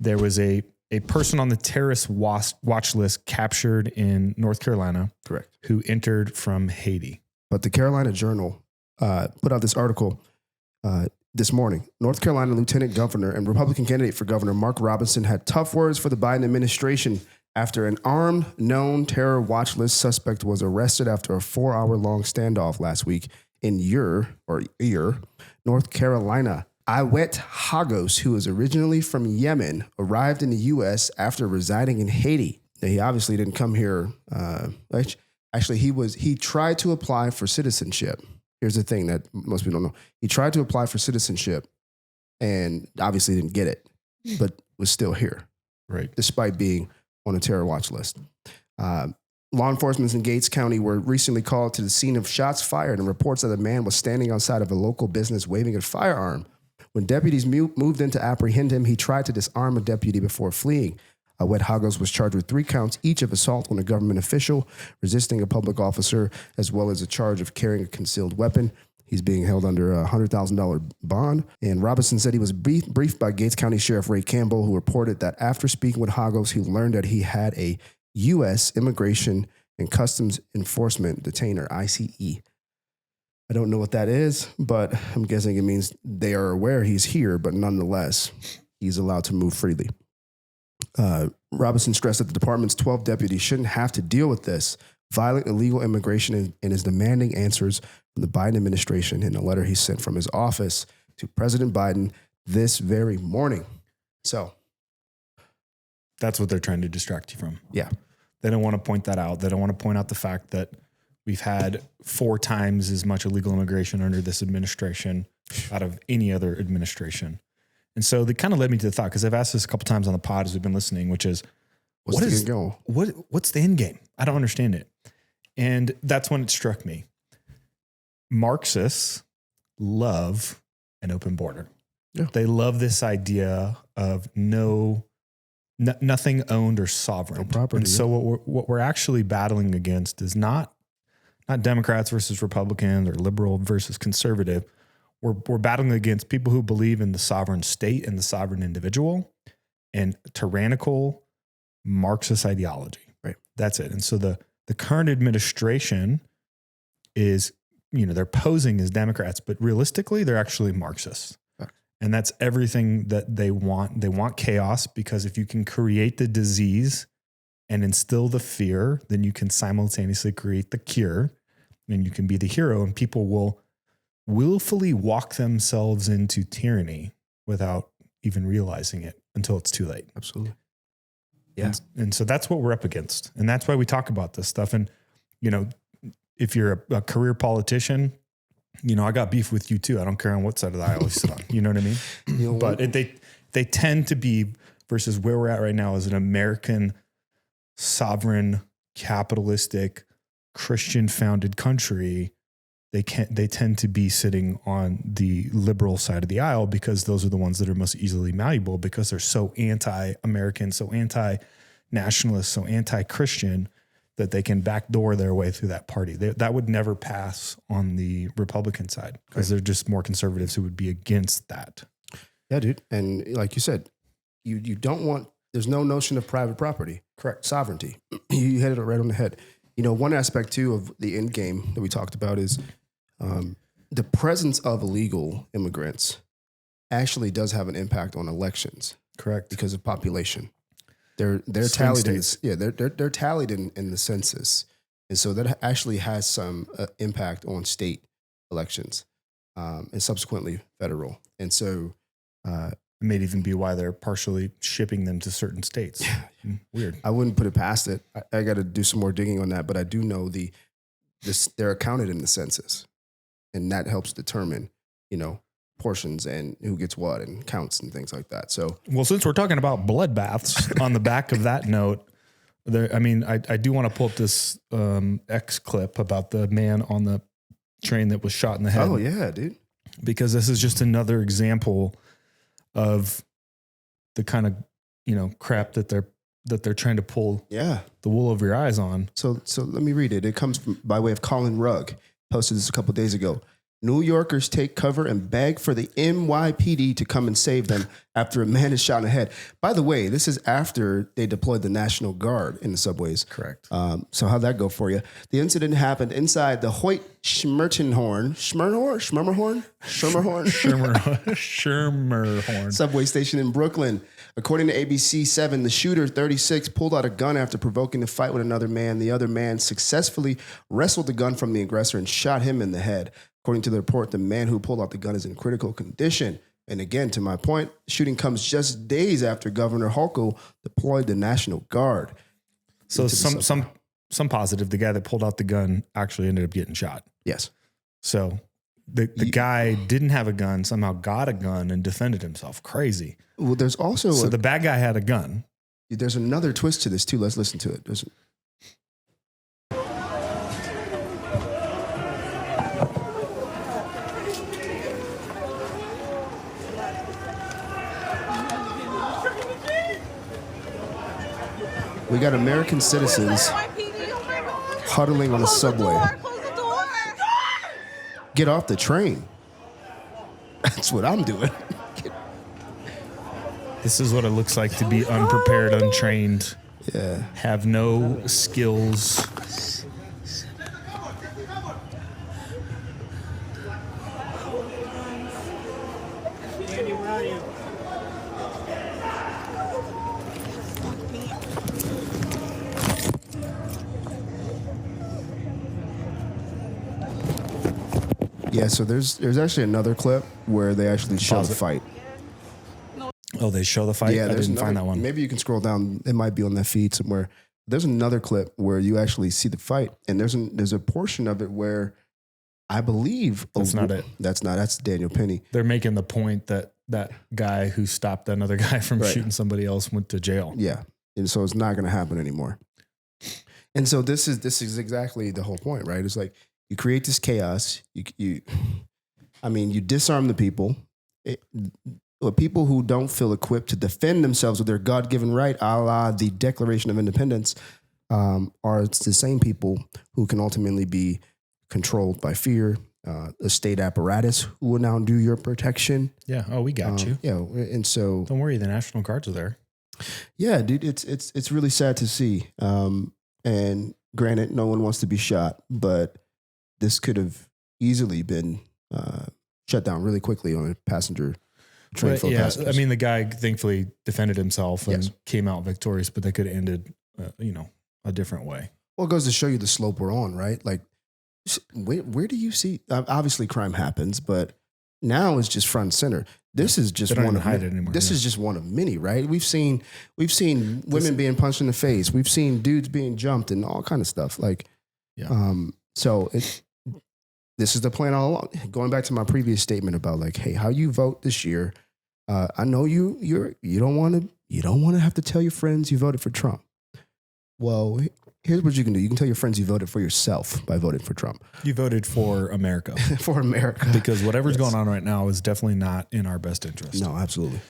there was a person on the terrorist watch list captured in North Carolina. Correct. Who entered from Haiti. But the Carolina Journal put out this article this morning. North Carolina Lieutenant Governor and Republican candidate for governor Mark Robinson had tough words for the Biden administration after an armed, known terror watch list suspect was arrested after a 4-hour-long standoff last week in Ear, North Carolina. Awet Hagos, who is originally from Yemen, arrived in the U.S. after residing in Haiti. Now, he obviously didn't come here. Actually, he tried to apply for citizenship. Here's the thing that most people don't know. He tried to apply for citizenship and obviously didn't get it, but was still here. Right. Despite being on a terror watch list. Law enforcement in Gates County were recently called to the scene of shots fired and reports that a man was standing outside of a local business waving a firearm. When deputies moved in to apprehend him, he tried to disarm a deputy before fleeing. Awet Hagos was charged with 3 counts, each of assault on a government official, resisting a public officer, as well as a charge of carrying a concealed weapon. He's being held under a $100,000 bond. And Robinson said he was briefed by Gates County Sheriff Ray Campbell, who reported that after speaking with Hagos, he learned that he had a U.S. Immigration and Customs Enforcement detainer, ICE. I don't know what that is, but I'm guessing it means they are aware he's here, but nonetheless, he's allowed to move freely. Robinson stressed that the department's 12 deputies shouldn't have to deal with this violent illegal immigration and is demanding answers from the Biden administration in a letter he sent from his office to President Biden this very morning. So that's what they're trying to distract you from. Yeah. They don't want to point that out. They don't want to point out the fact that we've had 4 times as much illegal immigration under this administration out of any other administration. And so they kind of led me to the thought, because I've asked this a couple times on the pod as we've been listening, which is, what's the end game? I don't understand it. And that's when it struck me. Marxists love an open border. Yeah. They love this idea of nothing owned or sovereign. No property. And so what we're actually battling against is not Democrats versus Republicans or liberal versus conservative. We're battling against people who believe in the sovereign state and the sovereign individual and tyrannical Marxist ideology. Right. That's it. And so the current administration is, they're posing as Democrats, but realistically, they're actually Marxists. Right. And that's everything that they want. They want chaos, because if you can create the disease and instill the fear, then you can simultaneously create the cure, and you can be the hero, and people will willfully walk themselves into tyranny without even realizing it until it's too late. Absolutely. Yeah. And so that's what we're up against. And that's why we talk about this stuff. And, if you're a career politician, I got beef with you too. I don't care on what side of the aisle you sit on. You know what I mean? But they tend to be, versus where we're at right now as an American sovereign, capitalistic, Christian founded country, they tend to be sitting on the liberal side of the aisle, because those are the ones that are most easily malleable, because they're so anti-American, so anti-nationalist, so anti-Christian, that they can backdoor their way through that party. That would never pass on the Republican side, because they're just more conservatives who would be against that. Yeah, dude. And like you said, you don't want, there's no notion of private property. Correct. Sovereignty. You hit it right on the head. One aspect too of the end game that we talked about is the presence of illegal immigrants actually does have an impact on elections. Correct. Because of population. They're tallied they're tallied in the census. And so that actually has some impact on state elections and subsequently federal. And so it may even be why they're partially shipping them to certain states. Weird. I wouldn't put it past it. I got to do some more digging on that, but I do know they're counted in the census, and that helps determine, portions and who gets what and counts and things like that. So, well, since we're talking about bloodbaths, on the back of that note, I do want to pull up this X clip about the man on the train that was shot in the head. Oh yeah, dude. Because this is just another example of the kind of, crap that they're trying to pull the wool over your eyes on. So let me read it. It comes by way of Colin Rugg. Posted this a couple of days ago. New Yorkers take cover and beg for the NYPD to come and save them after a man is shot in the head. By the way, this is after they deployed the National Guard in the subways. Correct. So how'd that go for you? The incident happened inside the Hoyt Schmermerhorn subway station in Brooklyn. According to ABC 7, the shooter, 36, pulled out a gun after provoking a fight with another man. The other man successfully wrestled the gun from the aggressor and shot him in the head. According to the report, the man who pulled out the gun is in critical condition. And again, to my point, the shooting comes just days after Governor Hochul deployed the National Guard. So some positive, the guy that pulled out the gun actually ended up getting shot. Yes. So the guy didn't have a gun, somehow got a gun and defended himself. Crazy. Well, there's also... So the bad guy had a gun. There's another twist to this too. Let's listen to it. We got American citizens huddling on a subway. Get off the train. That's what I'm doing. This is what it looks like to be unprepared, untrained. Yeah. Have no skills. Yeah, so there's actually another clip where they actually show the fight. Oh, they show the fight? Yeah, I didn't find that one. Maybe you can scroll down. It might be on that feed somewhere. There's another clip where you actually see the fight, and there's a portion of it where I believe that's not it. That's Daniel Penny. They're making the point that that guy who stopped another guy from shooting somebody else went to jail. Yeah, and so it's not going to happen anymore. And so this is exactly the whole point, right? It's like you create this chaos. You disarm the people. People who don't feel equipped to defend themselves with their God-given right, a la the Declaration of Independence, are the same people who can ultimately be controlled by fear, the state apparatus who will now do your protection. Yeah. Oh, we got you. Yeah. And so don't worry, the National Guards are there. Yeah, dude, it's really sad to see. And granted, no one wants to be shot, but this could have easily been shut down really quickly on a passenger train full of passengers. I mean, the guy thankfully defended himself and came out victorious, but they could have ended, a different way. Well, it goes to show you the slope we're on, right? Like, where do you see? Obviously, crime happens, but now it's just front and center. This is just one of hide it anymore. This is just one of many, right? We've seen women being punched in the face. We've seen dudes being jumped and all kind of stuff. Like, so this is the plan all along. Going back to my previous statement about like, hey, how you vote this year? I know you don't want to have to tell your friends you voted for Trump. Well, here's what you can do. You can tell your friends you voted for yourself by voting for Trump. You voted for America. For America. Because whatever's going on right now is definitely not in our best interest. No, absolutely.